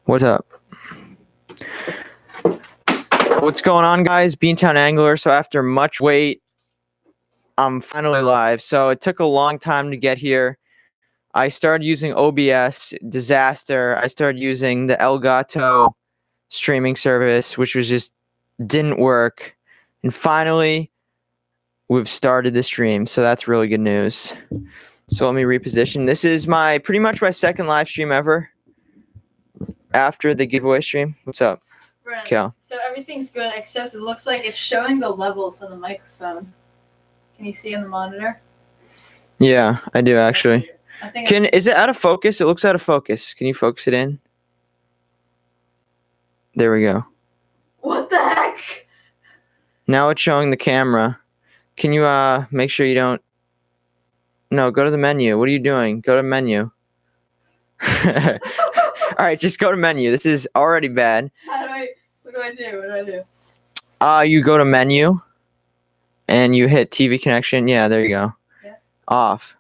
What's up? What's going on, guys? Beantown Angler. So after much wait, I'm finally live. So it took a long time to get here. I started using OBS, disaster. I started using the Elgato streaming service, which didn't work. And finally, we've started the stream. So that's really good news. So let me reposition. This is pretty much my second live stream ever after the giveaway stream. What's up? Brent, Cal. so everything's good except it looks like it's showing the levels on the microphone. Can you see on the monitor? Yeah, I do actually. I think Is it out of focus? It looks out of focus. Can you focus it in? There we go. What the heck? Now it's showing the camera. Can you make sure you don't? No, go to the menu. What are you doing? Go to menu. All right, just go to menu. This is already bad. What do I do? You go to menu, and you hit TV connection. Yeah, there you go. Yes. Off.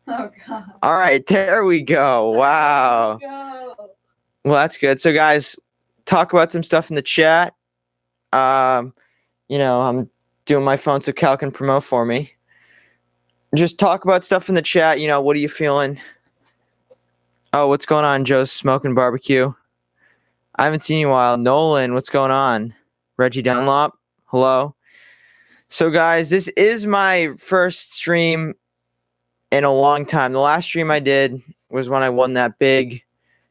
Oh god. All right, there we go. Wow. Go. Well, that's good. So, guys, talk about some stuff in the chat. I'm doing my phone so Cal can promote for me. Just talk about stuff in the chat. What are you feeling? Oh, what's going on? Joe's smoking barbecue. I haven't seen you in a while. Nolan, what's going on? Reggie Dunlop, hello. So, guys, this is my first stream in a long time. The last stream I did was when I won when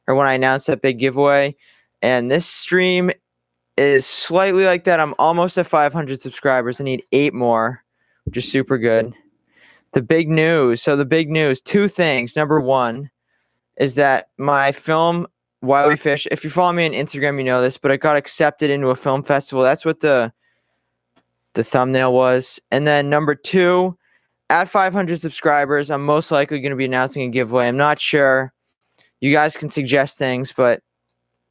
I announced that big giveaway. And this stream is slightly like that. I'm almost at 500 subscribers. I need 8 more, which is super good. The big news. So the big news, 2 things. Number 1 is that my film, Why We Fish, if you follow me on Instagram, you know this, but it got accepted into a film festival. That's what the thumbnail was. And then number 2, at 500 subscribers, I'm most likely going to be announcing a giveaway. I'm not sure. You guys can suggest things, but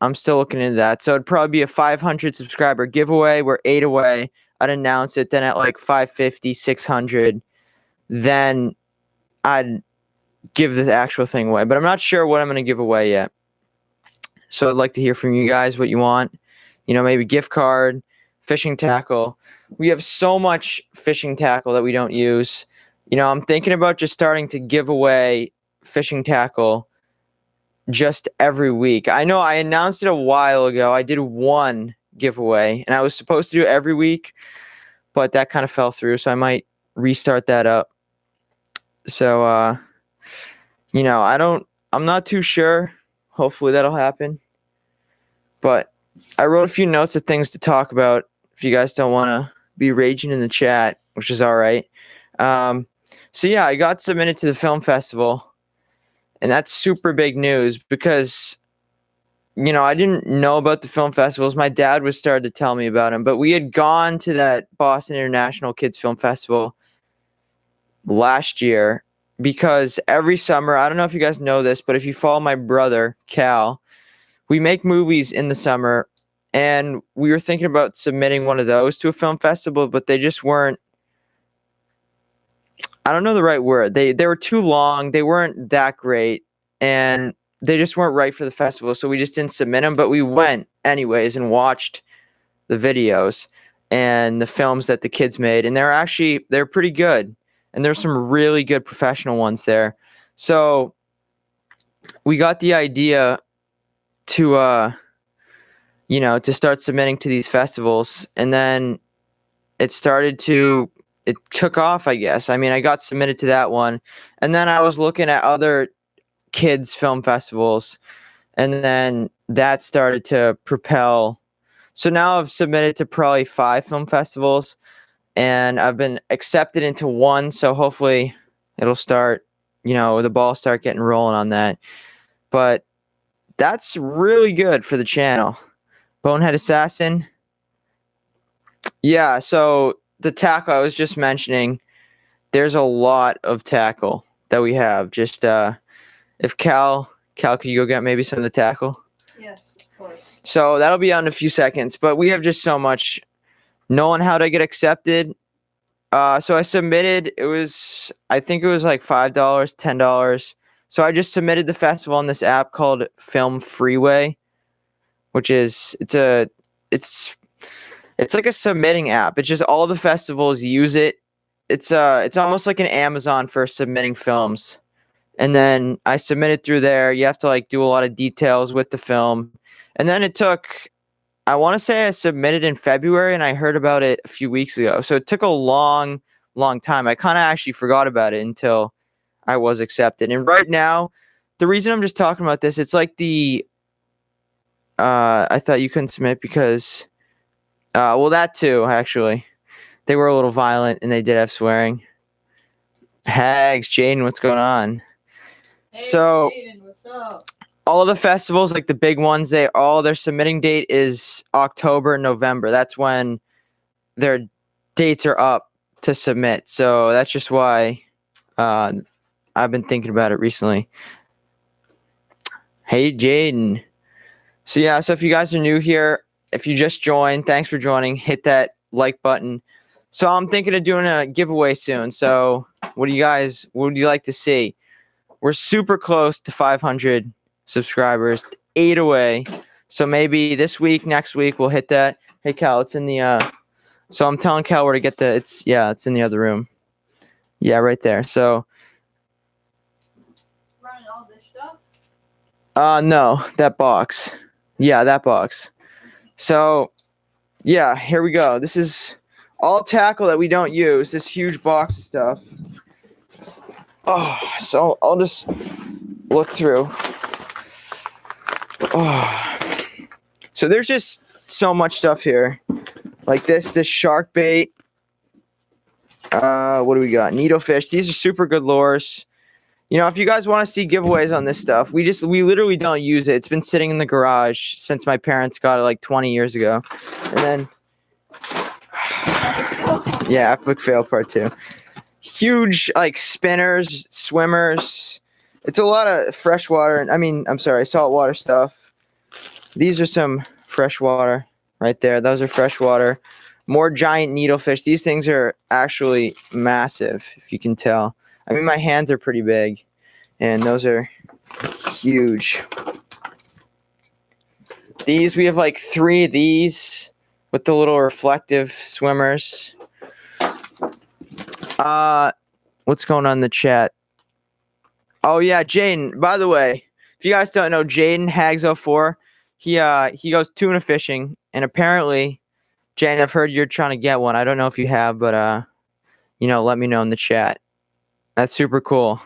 I'm still looking into that. So it'd probably be a 500 subscriber giveaway. We're 8 away. I'd announce it. Then at like 550, 600, then I'd give the actual thing away. But I'm not sure what I'm going to give away yet. So I'd like to hear from you guys what you want. Maybe gift card, fishing tackle. We have so much fishing tackle that we don't use. I'm thinking about just starting to give away fishing tackle just every week. I know I announced it a while ago. I did 1 giveaway, and I was supposed to do it every week, but that kind of fell through, so I might restart that up. So, I'm not too sure. Hopefully that'll happen. But I wrote a few notes of things to talk about if you guys don't want to be raging in the chat, which is all right. So, yeah, I got submitted to the film festival. And that's super big news because, I didn't know about the film festivals. My dad was starting to tell me about them. But we had gone to that Boston International Kids Film Festival last year because every summer, I don't know if you guys know this, but if you follow my brother, Cal, we make movies in the summer. And we were thinking about submitting one of those to a film festival, but they just weren't. I don't know the right word. They were too long. They weren't that great, and they just weren't right for the festival. So we just didn't submit them. But we went anyways and watched the videos and the films that the kids made, and they're pretty good. And there's some really good professional ones there. So we got the idea to to start submitting to these festivals, and then it took off, I guess. I mean, I got submitted to that one. And then I was looking at other kids' film festivals. And then that started to propel. So now I've submitted to probably 5 film festivals. And I've been accepted into 1. So hopefully it'll start, the ball start getting rolling on that. But that's really good for the channel. Bonehead Assassin. Yeah, so the tackle I was just mentioning, there's a lot of tackle that we have. Just if Cal, could you go get maybe some of the tackle? Yes, of course. So that'll be out in a few seconds. But we have just so much. Knowing how to get accepted. So I submitted. I think it was like $5, $10. So I just submitted the festival on this app called Film Freeway. which is it's like a submitting app. It's just all the festivals use it. It's almost like an Amazon for submitting films. And then I submitted through there. You have to like do a lot of details with the film. And then it took, I want to say I submitted in February and I heard about it a few weeks ago. So it took a long time. I kind of actually forgot about it until I was accepted. And right now, the reason I'm just talking about this, it's like I thought you couldn't submit because, well, that too, actually. They were a little violent and they did have swearing. Hags, Jaden, what's going on? Hey, So, Jaden, what's up? all the festivals, like the big ones, their submitting date is October, November. That's when their dates are up to submit. So that's just why I've been thinking about it recently. Hey, Jaden. So yeah, so if you guys are new here, if you just joined, thanks for joining. Hit that like button. So I'm thinking of doing a giveaway soon. So what would you like to see? We're super close to 500 subscribers, 8 away. So maybe this week, next week, we'll hit that. Hey, Cal, it's in the, so I'm telling Cal where to get it's in the other room. Yeah, right there. So, Running all this stuff? no, that box. Yeah, that box. So, yeah, here we go. This is all tackle that we don't use, this huge box of stuff. Oh, so I'll just look through. Oh. So there's just so much stuff here. Like this shark bait. What do we got? Needlefish. These are super good lures. You know, if you guys want to see giveaways on this stuff, we literally don't use it. It's been sitting in the garage since my parents got it like 20 years ago. And then yeah, epic fail part 2. Huge like spinners, swimmers. It's a lot of freshwater, saltwater stuff. These are some freshwater right there. Those are freshwater. More giant needlefish. These things are actually massive, if you can tell. I mean, my hands are pretty big, and those are huge. These, we have like 3 of these with the little reflective swimmers. What's going on in the chat? Oh yeah, Jaden. By the way, if you guys don't know, Jaden Hags04, he goes tuna fishing, and apparently, Jaden, I've heard you're trying to get one. I don't know if you have, but let me know in the chat. That's super cool.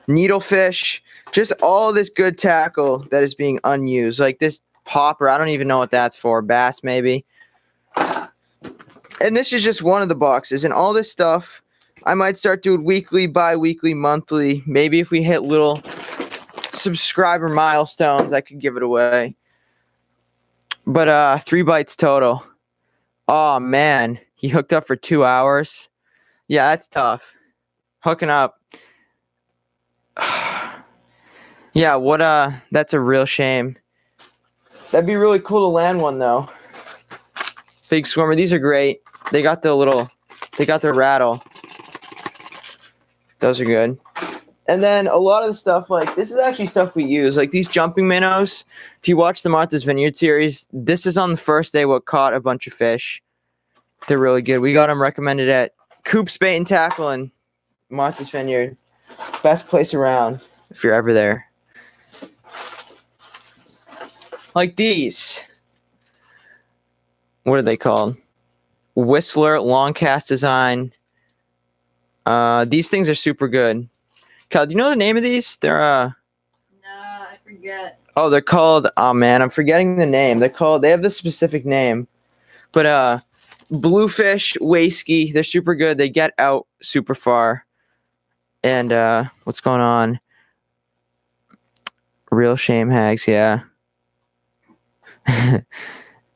Needlefish, just all this good tackle that is being unused. Like this popper, I don't even know what that's for. Bass, maybe. And this is just one of the boxes. And all this stuff, I might start doing weekly, bi-weekly, monthly. Maybe if we hit little subscriber milestones, I could give it away. But 3 bites total. Oh, man. He hooked up for 2 hours. Yeah, that's tough. Hooking up. Yeah, that's a real shame. That'd be really cool to land one, though. Big swimmer. These are great. They got the rattle. Those are good. And then a lot of the stuff, like, this is actually stuff we use. Like, these jumping minnows. If you watch the Martha's Vineyard series, this is on the first day what caught a bunch of fish. They're really good. We got them recommended at Coop's Bait and Tackle in Martha's Vineyard. Best place around if you're ever there. Like these. What are they called? Whistler long cast design. These things are super good. Cal, do you know the name of these? They're Nah, I forget. Oh, they're called. Oh man, I'm forgetting the name. They have this specific name, but bluefish whisky. They're super good. They get out super far. And what's going on? Real shame hags, yeah. Eating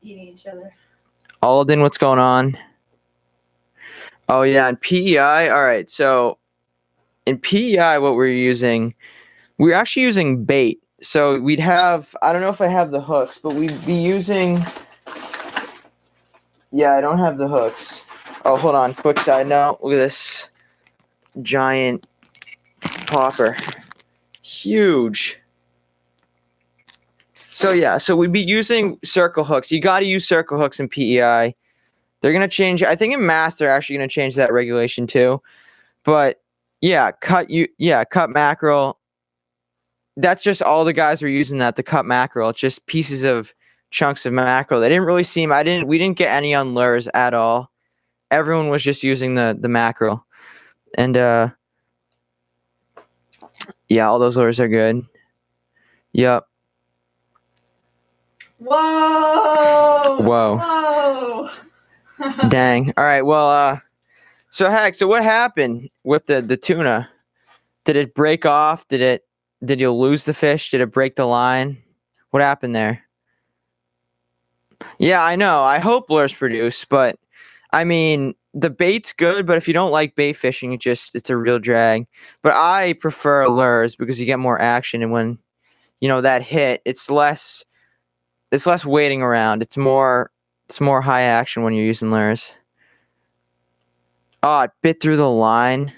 each other. Alden, what's going on? Oh yeah, and PEI. All right, so in PEI, what we're actually using bait. So we'd have, I don't know if I have the hooks, but we'd be using, yeah, I don't have the hooks. Oh, hold on, quick side note. Look at this giant popper. Huge. So yeah, so we'd be using circle hooks. You got to use circle hooks in PEI. They're gonna change. I think in mass they're actually gonna change that regulation too. But yeah, cut mackerel. That's just all the guys were using that, the cut mackerel. It's just pieces of chunks of mackerel. They didn't really seem. We didn't get any on lures at all. Everyone was just using the mackerel, and yeah, all those lures are good. Yep. Whoa! Whoa. Whoa! Dang. All right. Well, so what happened with the tuna? Did it break off? Did you lose the fish? Did it break the line? What happened there? Yeah, I know. I hope lures produce, but I mean, the bait's good, but if you don't like bait fishing, it's a real drag. But I prefer lures because you get more action, and when that hit, it's less waiting around. It's more high action when you're using lures. Oh, it bit through the line.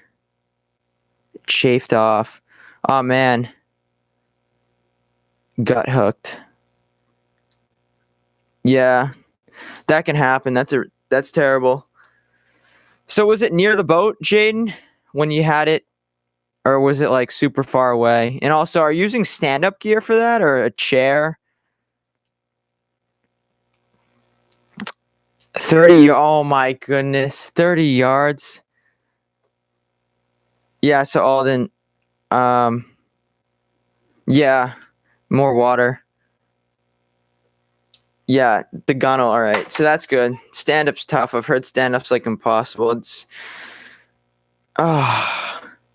It chafed off. Oh man. Gut hooked. Yeah. That can happen. That's terrible. So was it near the boat, Jaden, when you had it? Or was it like super far away? And also, are you using stand-up gear for that or a chair? 30, oh my goodness, 30 yards. Yeah, so Alden, yeah, more water. Yeah, the gunnel, all right, so that's good. Stand-up's tough. I've heard stand-up's like impossible. You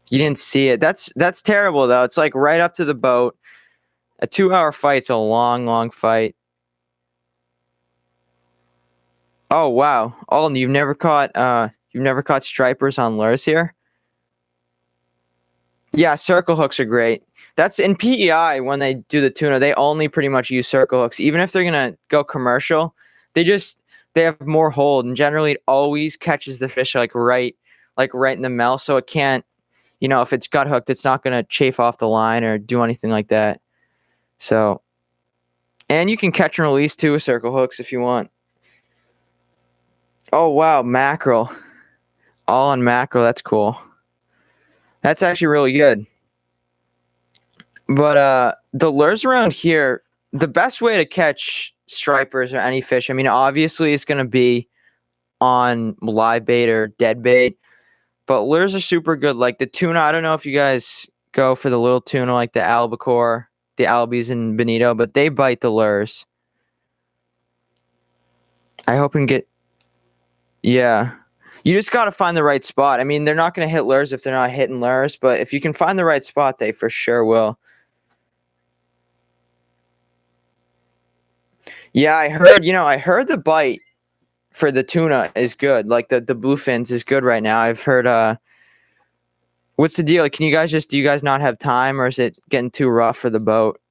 didn't see it. That's terrible though. It's like right up to the boat. A 2-hour fight's a long, long fight. Oh wow, Alden, you've never caught stripers on lures here? Yeah, circle hooks are great. That's in PEI when they do the tuna, they only pretty much use circle hooks. Even if they're gonna go commercial, they have more hold, and generally it always catches the fish right in the mouth, so it can't, if it's gut hooked, it's not gonna chafe off the line or do anything like that. So, and you can catch and release too with circle hooks if you want. Oh wow, mackerel. All on mackerel, that's cool. That's actually really good. But the lures around here, the best way to catch stripers or any fish, I mean, obviously it's going to be on live bait or dead bait, but lures are super good. Like the tuna, I don't know if you guys go for the little tuna like the albacore, the albies in Bonito, but they bite the lures. I hope and get... Yeah. You just got to find the right spot. I mean, they're not going to hit lures if they're not hitting lures, but if you can find the right spot, they for sure will. Yeah, I heard the bite for the tuna is good. Like the bluefins is good right now. I've heard what's the deal? Do you guys not have time, or is it getting too rough for the boat?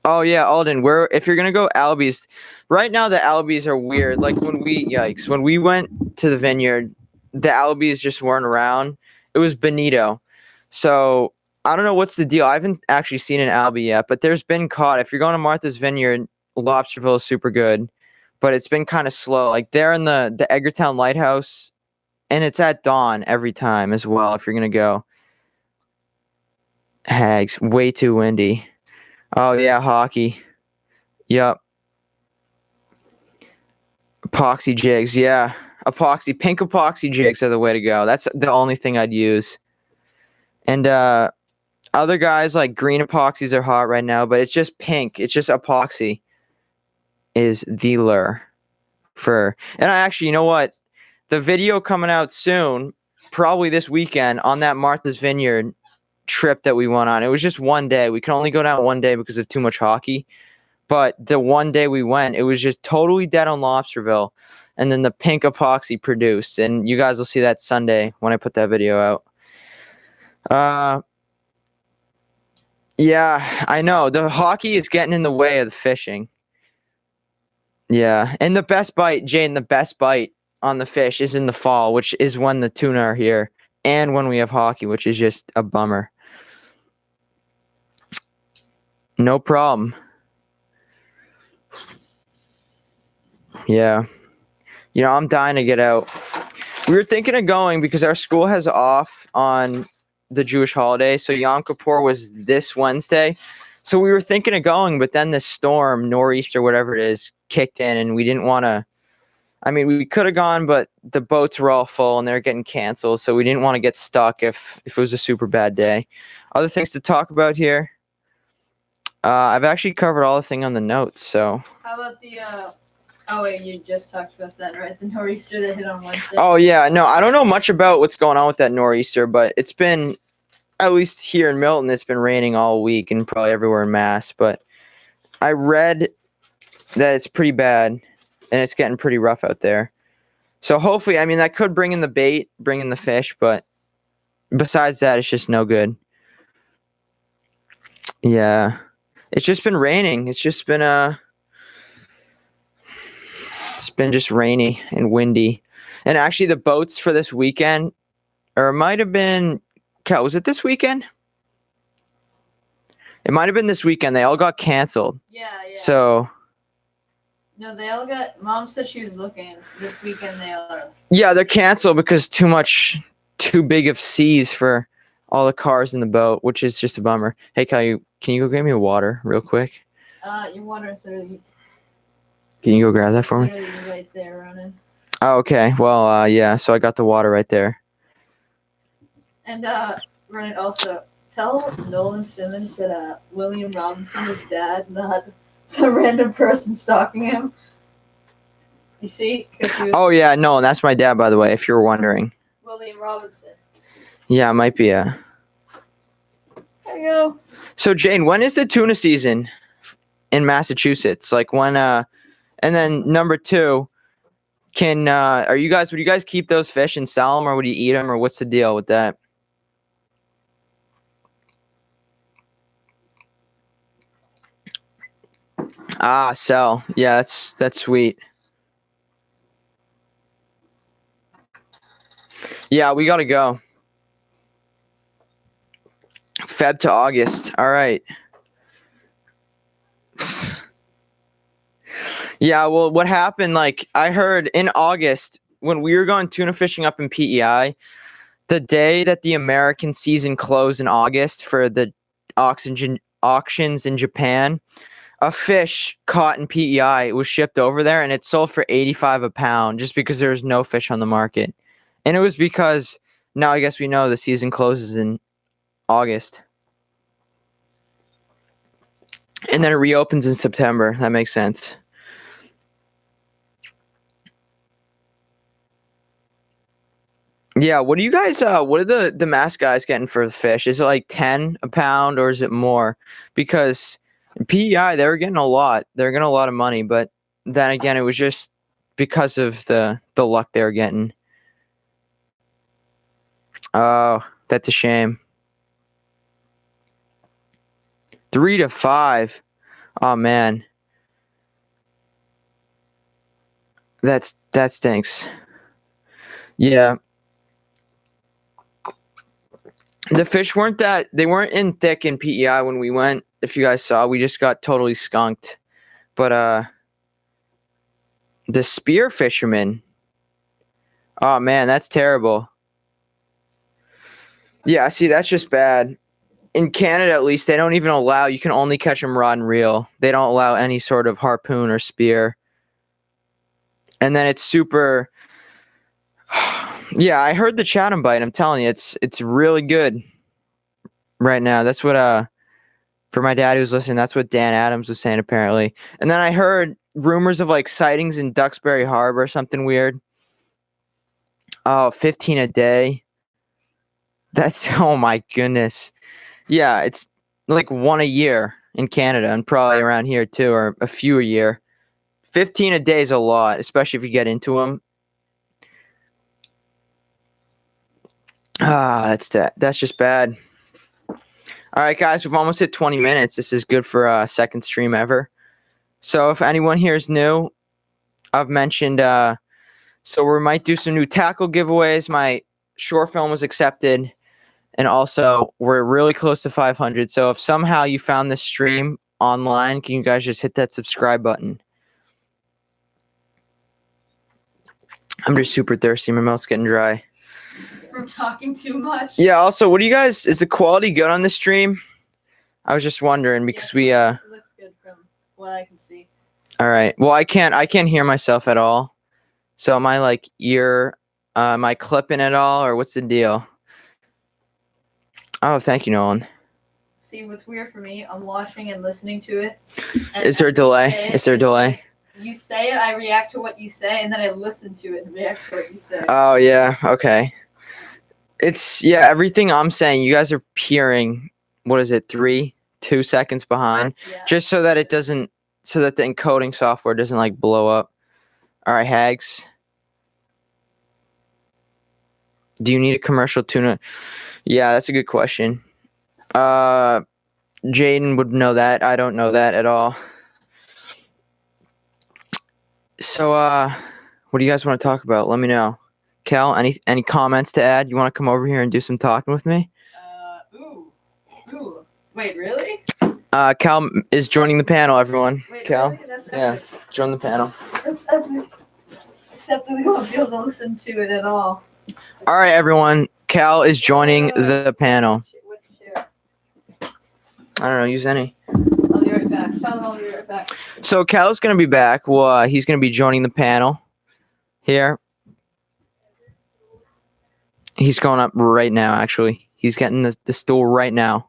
Oh yeah, Alden, if you're gonna go albies, right now the albies are weird. Like when we went to the vineyard, the albies just weren't around. It was Bonito. So I don't know what's the deal. I haven't actually seen an albie yet, but there's been caught. If you're going to Martha's Vineyard, Lobsterville is super good, but it's been kind of slow. Like they're in the Eggertown Lighthouse, and it's at dawn every time as well. If you're gonna go, Hags, way too windy. Oh yeah, hockey. Yep. Epoxy jigs, yeah. Pink epoxy jigs are the way to go. That's the only thing I'd use. And other guys like green epoxies are hot right now, but it's just pink. It's just epoxy is the lure for. And I actually, you know what? The video coming out soon, probably this weekend, on that Martha's Vineyard trip that we went on. It was just one day. We could only go down one day because of too much hockey. But the one day we went, it was just totally dead on Lobsterville. And then the pink epoxy produced. And you guys will see that Sunday when I put that video out. Yeah, I know. The hockey is getting in the way of the fishing. Yeah. And the best bite, Jane, the best bite on the fish is in the fall, which is when the tuna are here. And when we have hockey, which is just a bummer. No problem. Yeah. I'm dying to get out. We were thinking of going because our school has off on the Jewish holiday. So Yom Kippur was this Wednesday. So we were thinking of going, but then this storm, nor'easter, whatever it is, kicked in and we didn't want to. I mean, we could have gone, but the boats were all full and they're getting canceled. So we didn't want to get stuck if it was a super bad day. Other things to talk about here. I've actually covered all the thing on the notes. So. How about the? Oh wait, you just talked about that, right? The nor'easter that hit on Wednesday. Oh yeah, no, I don't know much about what's going on with that nor'easter, but it's been, at least here in Milton, it's been raining all week and probably everywhere in Mass. But I read that it's pretty bad and it's getting pretty rough out there. So hopefully, I mean, that could bring in the bait, bring in the fish, but besides that, it's just no good. Yeah, it's just been raining. It's been just rainy and windy. And actually the boats for this weekend, or it might have been, Cal, was it this weekend? It might have been this weekend. They all got canceled. Yeah. So. No, they all got, Mom said she was looking. This weekend they are. Yeah, they're canceled because too big of seas for all the cars in the boat, which is just a bummer. Hey, Cal, can you go get me a water real quick? Your water's literally. Can you go grab that for me? Literally right there, Ronan. Oh, okay. Well, yeah. So I got the water right there. And Ronan, also tell Nolan Simmons that William Robinson is dad, not some random person stalking him. You see? Oh yeah, no, that's my dad, by the way. If you were wondering. William Robinson. Yeah, it might be a. There you go. So Jane, when is the tuna season in Massachusetts? Like when? And then number two, would you guys keep those fish and sell them, or would you eat them, or what's the deal with that? Sell. Yeah, that's sweet. Yeah, we gotta go. Feb to August. All right. Yeah, well, what happened, like, I heard in August, when we were going tuna fishing up in PEI, the day that the American season closed in August for the auctions in Japan, a fish caught in PEI was shipped over there, and it sold for $85 a pound just because there was no fish on the market. And it was because, now I guess we know the season closes in August. And then it reopens in September. That makes sense. Yeah, what do you guys what are the Mass guys getting for the fish? Is it like 10 a pound or is it more? Because in PEI they were getting a lot. They're getting a lot of money, but then again it was just because of the luck they were getting. Oh, that's a shame. 3 to 5. Oh man. That stinks. Yeah. The fish weren't in thick in PEI when we went. If you guys saw, we just got totally skunked. But the spear fishermen. Oh man, that's terrible. Yeah, see, that's just bad. In Canada, at least, they don't even allow, you can only catch them rod and reel. They don't allow any sort of harpoon or spear. And then it's super. Yeah, I heard the Chatham bite. I'm telling you, it's really good right now. That's what for my dad who's listening, that's what Dan Adams was saying apparently. And then I heard rumors of like sightings in Duxbury Harbor, something weird. Oh, 15 a day. That's, oh my goodness. Yeah, it's like one a year in Canada and probably around here too, or a few a year. 15 a day is a lot, especially if you get into them. That's just bad. All right, guys, we've almost hit 20 minutes. This is good for a second stream ever. So if anyone here is new, I've mentioned, so we might do some new tackle giveaways. My short film was accepted, and also we're really close to 500. So if somehow you found this stream online, can you guys just hit that subscribe button? I'm just super thirsty. My mouth's getting dry. From talking too much. Yeah, also, what do you guys, is the quality good on the stream? I was just wondering because It looks good from what I can see. all right. Well, I can't hear myself at all. So am I like am I clipping at all, or what's the deal? Oh, thank you, Nolan. See, what's weird for me, I'm watching and listening to it. And Is there a delay? Is there a delay? Like, you say it, I react to what you say, and then I listen to it and react to what you say. Oh, yeah. Okay. Everything I'm saying, you guys are hearing, what is it, 2 seconds behind? Yeah. Just so that so that the encoding software doesn't like blow up. All right, Hags. Do you need a commercial tuna? Yeah, that's a good question. Jaden would know that. I don't know that at all. So, what do you guys want to talk about? Let me know. Cal, any comments to add? You want to come over here and do some talking with me? Ooh. Wait, really? Cal is joining the panel, everyone. Wait, Cal? really? That's Yeah, epic. join the panel. That's epic. Except that we won't be able to listen to it at all. All right, everyone. Cal is joining the panel. What share? I don't know. Use any. I'll be right back. Tell them I'll be right back. So Cal's going to be back. Well, he's going to be joining the panel here. He's going up right now, actually. He's getting the stool right now.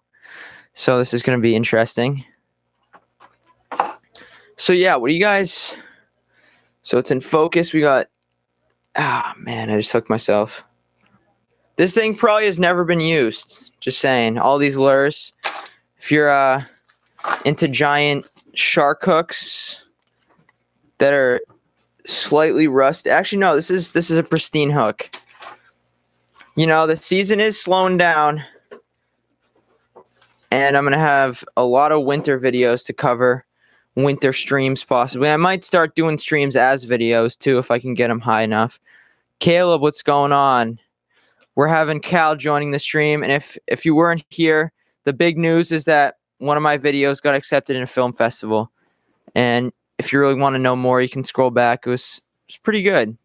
So this is going to be interesting. So, yeah, what do you guys... So it's in focus. We got... Ah, man, I just hooked myself. This thing probably has never been used. Just saying. All these lures. If you're into giant shark hooks that are slightly rusted. Actually, no, this is a pristine hook. You know, the season is slowing down. And I'm going to have a lot of winter videos to cover. Winter streams, possibly. I might start doing streams as videos, too, if I can get them high enough. Caleb, what's going on? We're having Cal joining the stream. And if you weren't here, the big news is that one of my videos got accepted in a film festival. And if you really want to know more, you can scroll back. It was pretty good.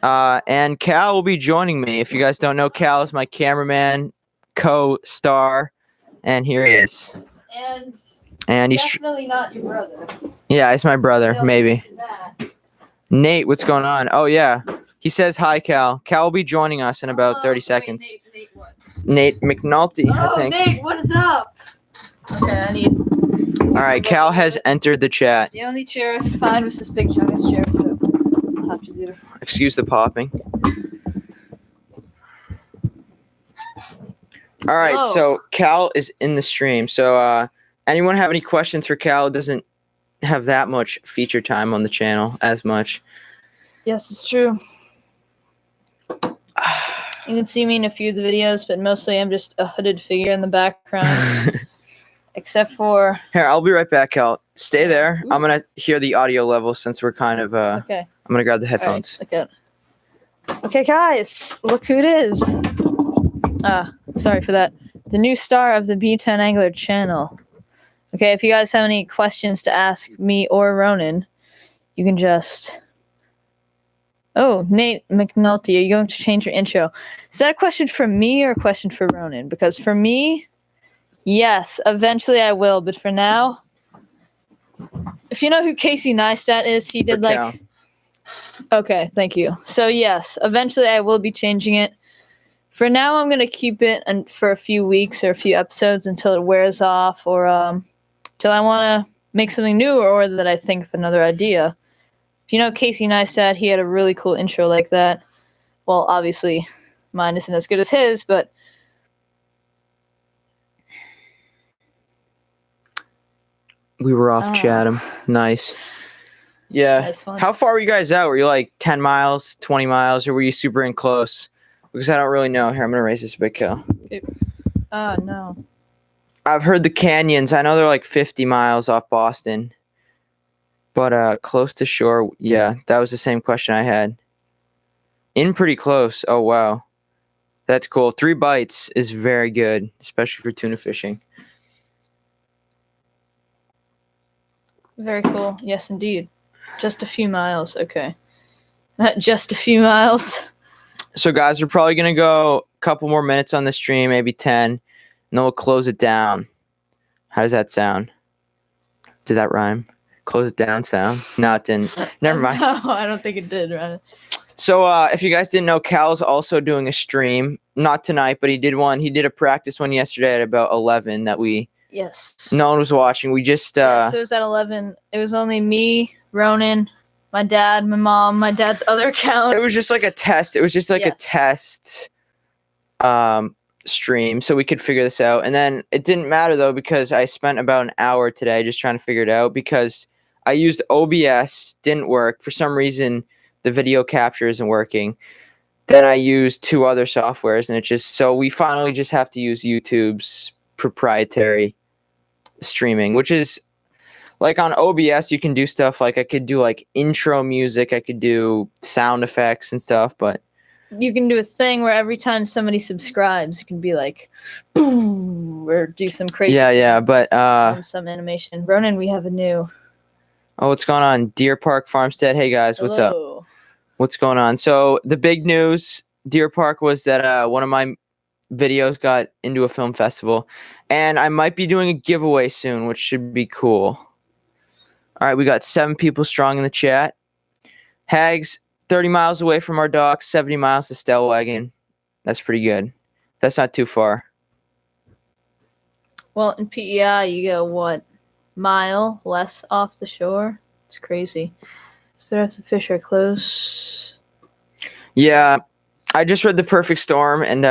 And Cal will be joining me. If you guys don't know, Cal is my cameraman, co-star. And here he is. And he's definitely not your brother. Yeah, he's my brother, maybe. Nate, what's going on? Oh, yeah. He says hi, Cal. Cal will be joining us in about 30 seconds. Wait, Nate what? Nate McNulty, I think. Nate, what is up? Okay, I need... All right, Cal has entered the chat. The only chair I could find was this big chungus chair, so I'll have to do it. Excuse the popping. All right, Whoa. So Cal is in the stream. So anyone have any questions for Cal? It doesn't have that much feature time on the channel as much. Yes, it's true. You can see me in a few of the videos, but mostly I'm just a hooded figure in the background. Except for... Here, I'll be right back, Cal. Stay there. Ooh. I'm going to hear the audio level since we're kind of... Okay. I'm going to grab the headphones. Right, okay, guys. Look who it is. Sorry for that. The new star of the Beantown Angler channel. Okay, if you guys have any questions to ask me or Ronan, you can just... Oh, Nate McNulty, are you going to change your intro? Is that a question for me or a question for Ronan? Because for me, yes, eventually I will. But for now, if you know who Casey Neistat is, he did like... Cal. Okay, thank you. So yes, eventually I will be changing it. For now, I'm going to keep it for a few weeks or a few episodes until it wears off or till I want to make something new or that I think of another idea. If you know Casey Neistat, he had a really cool intro like that. Well, obviously, mine isn't as good as his, but... We were off Chatham. Nice. Yeah. How far were you guys out? Were you like 10 miles, 20 miles, or were you super in close? Because I don't really know. Here, I'm going to raise this a bit, Cal. No. I've heard the canyons. I know they're like 50 miles off Boston. But close to shore, yeah, that was the same question I had. In pretty close. Oh, wow. That's cool. 3 bites is very good, especially for tuna fishing. Very cool. Yes, indeed. Just a few miles. Okay. Just a few miles. So, guys, we're probably going to go a couple more minutes on the stream, maybe 10, and then we'll close it down. How does that sound? Did that rhyme? Close it down sound? No, it didn't. Never mind. No, I don't think it did, right? So, if you guys didn't know, Cal's also doing a stream. Not tonight, but he did one. He did a practice one yesterday at about 11 that Yes. no one was watching. We just... Yeah, so it was at 11. It was only me, Ronan, my dad, my mom, my dad's other account. It was just like a test. It was just like a test stream so we could figure this out. And then it didn't matter though because I spent about an hour today just trying to figure it out because I used OBS, didn't work. For some reason, the video capture isn't working. Then I used 2 other softwares and it just, so we finally just have to use YouTube's proprietary streaming, which is like on OBS, you can do stuff like I could do like intro music, I could do sound effects and stuff, but you can do a thing where every time somebody subscribes, you can be like, boom, or do some crazy. Yeah, but some animation. Ronan, we have a new. Oh, what's going on? Deer Park Farmstead. Hey guys, what's up? What's going on? So the big news, Deer Park, was that one of my videos got into a film festival, and I might be doing a giveaway soon, which should be cool. All right, we got 7 people strong in the chat. Hags, 30 miles away from our dock, 70 miles to Stellwagen. That's pretty good. That's not too far. Well, in PEI, you go, what, mile less off the shore? It's crazy. Better if the fish are close. Yeah, I just read The Perfect Storm, and,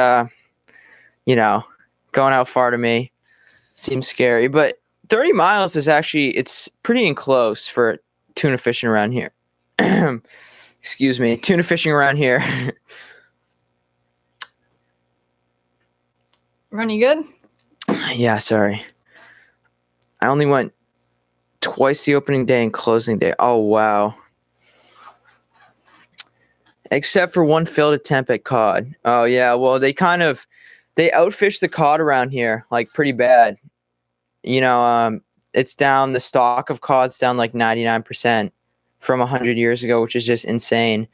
going out far to me seems scary, but 30 miles is actually, it's pretty enclose for tuna fishing around here. Excuse me, tuna fishing around here. Running good? Yeah, sorry. I only went twice the opening day and closing day. Oh, wow. Except for one failed attempt at cod. Oh, yeah, well, they outfish the cod around here, like, pretty bad. It's down, the stock of cod's down like 99% from 100 years ago, which is just insane.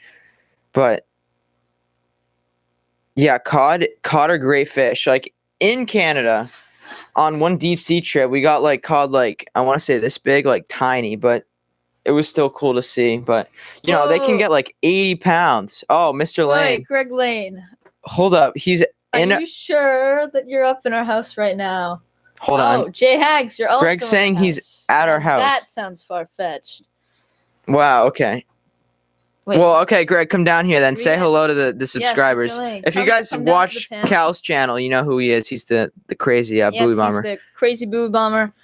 But yeah, cod are great fish. Like in Canada, on one deep sea trip, we got like cod, like I want to say this big, like tiny, but it was still cool to see. But they can get like 80 pounds. Oh, Mr. Lane. Wait, Greg Lane. Hold up, he's in. Are you sure that you're up in our house right now? Hold on. Oh, Jay Hags, you're also Greg's saying he's at our house. That sounds far-fetched. Wow, okay. Wait. Well, okay, Greg, come down here then. Say hello to the subscribers. Yes, if you guys watch Cal's channel, you know who he is. He's the crazy buoy bomber. He's the crazy buoy bomber.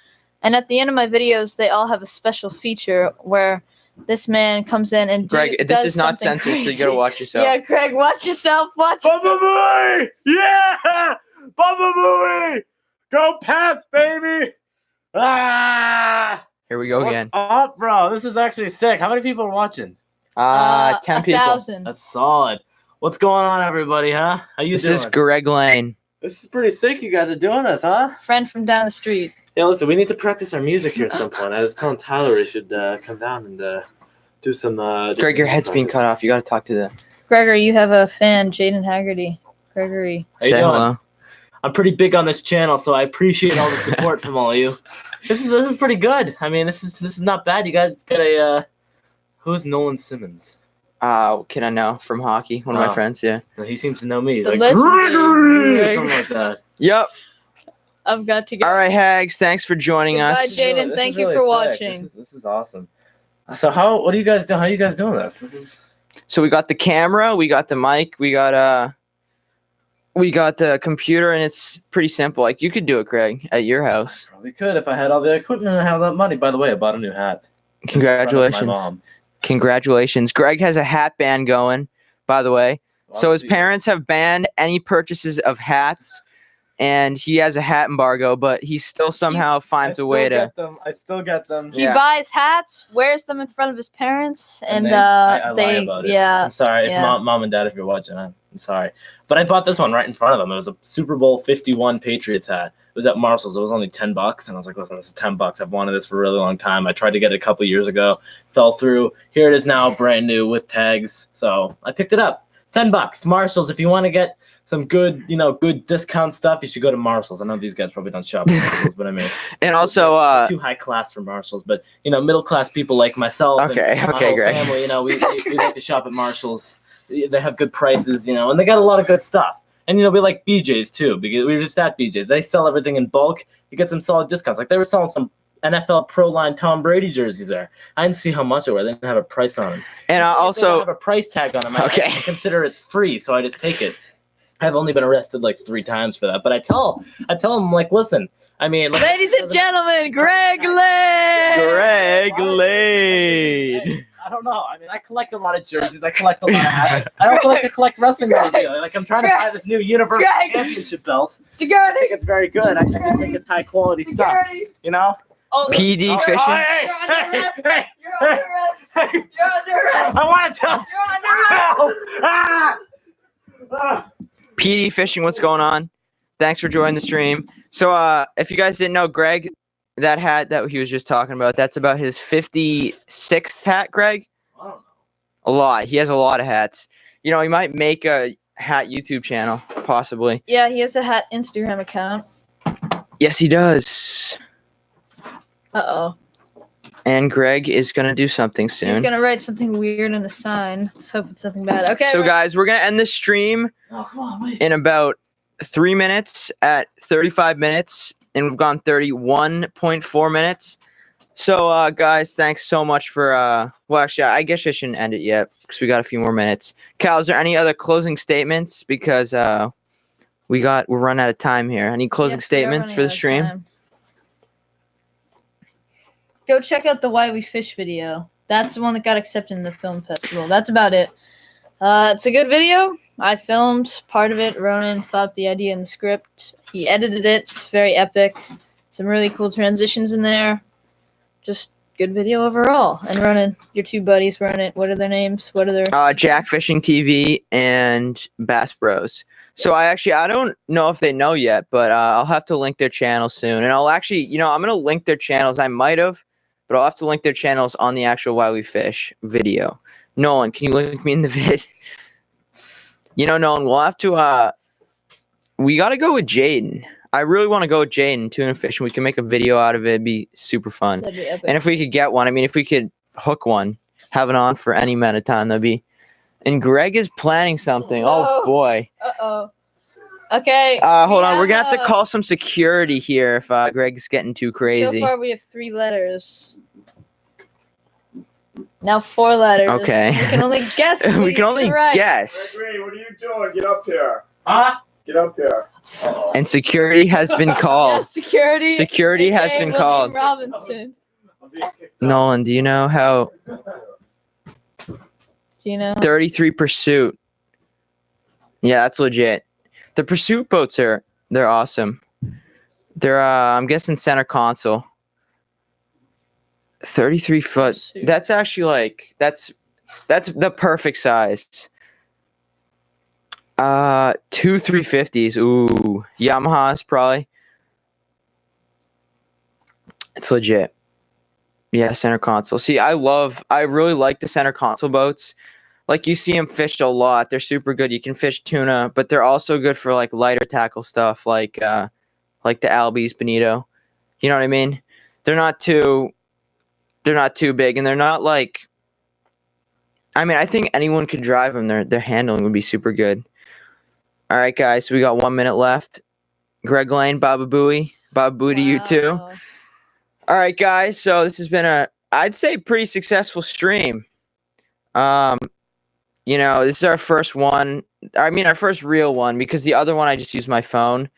And at the end of my videos, they all have a special feature where this man comes in and Greg, this is not censored, crazy. So you gotta watch yourself. Yeah, Greg, watch yourself. Bubba Booey! Yeah! Bubba Booey! Go Pats, baby! Ah! Here we go again. What's up, bro? This is actually sick. How many people are watching? 10 people. 1,000. That's solid. What's going on, everybody, huh? How you doing? This is Greg Lane. This is pretty sick you guys are doing this, huh? Friend from down the street. Yeah, listen, we need to practice our music here at some point. I was telling Tyler he should come down and do some... Greg, your head's being cut off. You gotta talk to the... Gregory, you have a fan, Jaden Haggerty. Gregory. How you doing? Hello. I'm pretty big on this channel, so I appreciate all the support from all of you. This is pretty good. I mean, this is not bad. You guys got a who's Nolan Simmons? Kid I know from hockey. One of my friends, yeah. He seems to know me. He's The like Gregory or legendary something like that. Yep. I've got to go. All right, Hags. Thanks for joining Goodbye, us. Jaden. Thank you for watching. This is awesome. So what do you guys do? How are you guys doing this? So we got the camera, we got the mic, we got the computer, and it's pretty simple. Like you could do it, Greg, at your house. I probably could if I had all the equipment and I had that money. By the way, I bought a new hat. Congratulations. My mom. Congratulations. Greg has a hat ban going, by the way. So his parents have banned any purchases of hats, and he has a hat embargo, but he still somehow finds a way to... I still get them. He buys hats, wears them in front of his parents, and I lie about it. Yeah. I'm sorry, if mom and dad, if you're watching, I'm sorry. But I bought this one right in front of them. It was a Super Bowl 51 Patriots hat. It was at Marshall's. It was only $10, and I was like, listen, this is $10. I've wanted this for a really long time. I tried to get it a couple years ago, fell through. Here it is now, brand new with tags. So I picked it up. $10. Marshalls. If you want to get some good, good discount stuff, you should go to Marshalls. I know these guys probably don't shop at Marshalls, but I mean, And also, too high class for Marshalls. But middle class people like myself and my whole Greg. family, we like to shop at Marshalls. They have good prices, and they got a lot of good stuff. And, we like BJ's, too, because we were just at BJ's. They sell everything in bulk. You get some solid discounts. Like, they were selling some NFL Pro Line Tom Brady jerseys there. I didn't see how much they were. They didn't have a price on them. And They also, have a price tag on them. Okay. I consider it free, so I just take it. I've only been arrested like 3 times for that. But I tell them, like, listen, I mean... Like, Ladies and gentlemen, Greg Lane! Greg Lane. I don't know. I mean, I collect a lot of jerseys. I collect a lot of hats. I also like to collect wrestling memorabilia. Like, I'm trying to buy this new Universal Greg! Championship belt. I Security! think it's very good. I think it's high quality stuff. Security! Oh, PD oh, fishing. hey, You're under arrest! hey, You're under arrest! hey, You're under arrest! I want to tell. You're under arrest! Ah! PD fishing, what's going on? Thanks for joining the stream. So, if you guys didn't know, Greg, that hat that he was just talking about, that's about his 56th hat, Greg? I don't know. A lot. He has a lot of hats. He might make a hat YouTube channel, possibly. Yeah, he has a hat Instagram account. Yes, he does. Uh-oh. And Greg is going to do something He's soon. gonna write something weird in a sign. Let's hope it's something bad. Okay. So, guys, we're going to end the stream Oh, come on, wait. in about 3 minutes at 35 minutes, and we've gone 31.4 minutes. So, guys, thanks so much for, well, actually, I guess I shouldn't end it yet because we got a few more minutes. Cal, is there any other closing statements? Because we're running out of time here. Any closing Yes, we are statements running for the out of stream? time. Go check out the Why We Fish video. That's the one that got accepted in the film festival. That's about it. It's a good video. I filmed part of it. Ronan thought up the idea in the script. He edited it. It's very epic. Some really cool transitions in there. Just good video overall. And Ronan, your 2 buddies run it. What are their names? What are their... Jack Fishing TV and Bass Bros. So I don't know if they know yet, but I'll have to link their channel soon. And I'll actually, I'm going to link their channels. I might have, but I'll have to link their channels on the actual Why We Fish video. Nolan, can you link me in the vid? Nolan, we'll have to, we got to go with Jaden. I really want to go with Jaden tuna fishing. We can make a video out of it. It'd be super fun. That'd be epic. And if we could get one, if we could hook one, have it on for any amount of time, that'd be. And Greg is planning something. No. Oh boy. Uh-oh. Okay. Hold we on. We're gonna have to have, call some security here if Greg's getting too crazy. So far, we have 3 letters. Now 4 letters. Okay. We can only guess. We can only right. guess. Gregory, what are you doing? Get up here. Huh? Get up here. And security has been called. Yes, security. Security has aka been William called. Robinson. I'm being kicked out. Nolan, do you know how Do you know? 33 Pursuit? Yeah, that's legit. The Pursuit boats they're awesome. They're I'm guessing center console. 33 foot. Pursuit. That's actually like that's the perfect size. 2 350s. Ooh, Yamaha's probably. It's legit. Yeah, center console. See, I really like the center console boats. Like, you see them fished a lot. They're super good. You can fish tuna, but they're also good for like lighter tackle stuff, like the Albies, Bonito. You know what I mean? They're not too big, and they're not like. I think anyone could drive them. Their handling would be super good. All right, guys. So we got 1 minute left. Greg Lane, Baba Booey to you too. Wow. All right, guys. So this has been I'd say pretty successful stream. This is our first one. Our first real one, because the other one I just used my phone.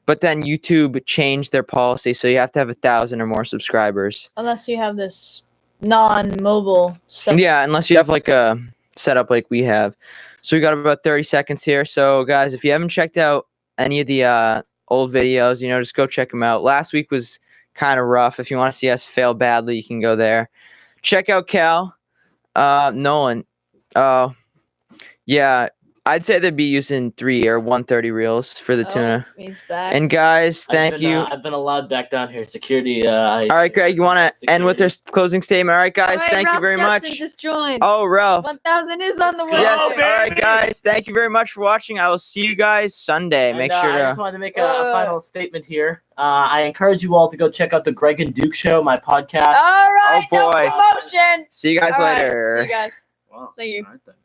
But then YouTube changed their policy, so you have to have 1,000 or more subscribers. Unless you have this non-mobile stuff. Yeah, unless you have like a setup like we have. So we got about 30 seconds here. So guys, if you haven't checked out any of the old videos, just go check them out. Last week was kind of rough. If you want to see us fail badly, you can go there. Check out Cal, Nolan. Yeah, I'd say they'd be using 3 or 130 reels for the tuna. He's back. And guys, thank you. I've been allowed back down here. Security. All right, Greg, you want to end with their closing statement? All right, guys, All right, thank you Ralph very Justin much. just joined. Oh, Ralph. 1,000 is on the way. Yes. Oh, All right, baby. guys, thank you very much for watching. I will see you guys Sunday. And, Make sure I just to. wanted to make a final statement here. I encourage you all to go check out the Greg and Duke Show, my podcast. All right. Oh, no boy. promotion. See you guys All right, later. see you guys. Wow. Thank you. All right, then.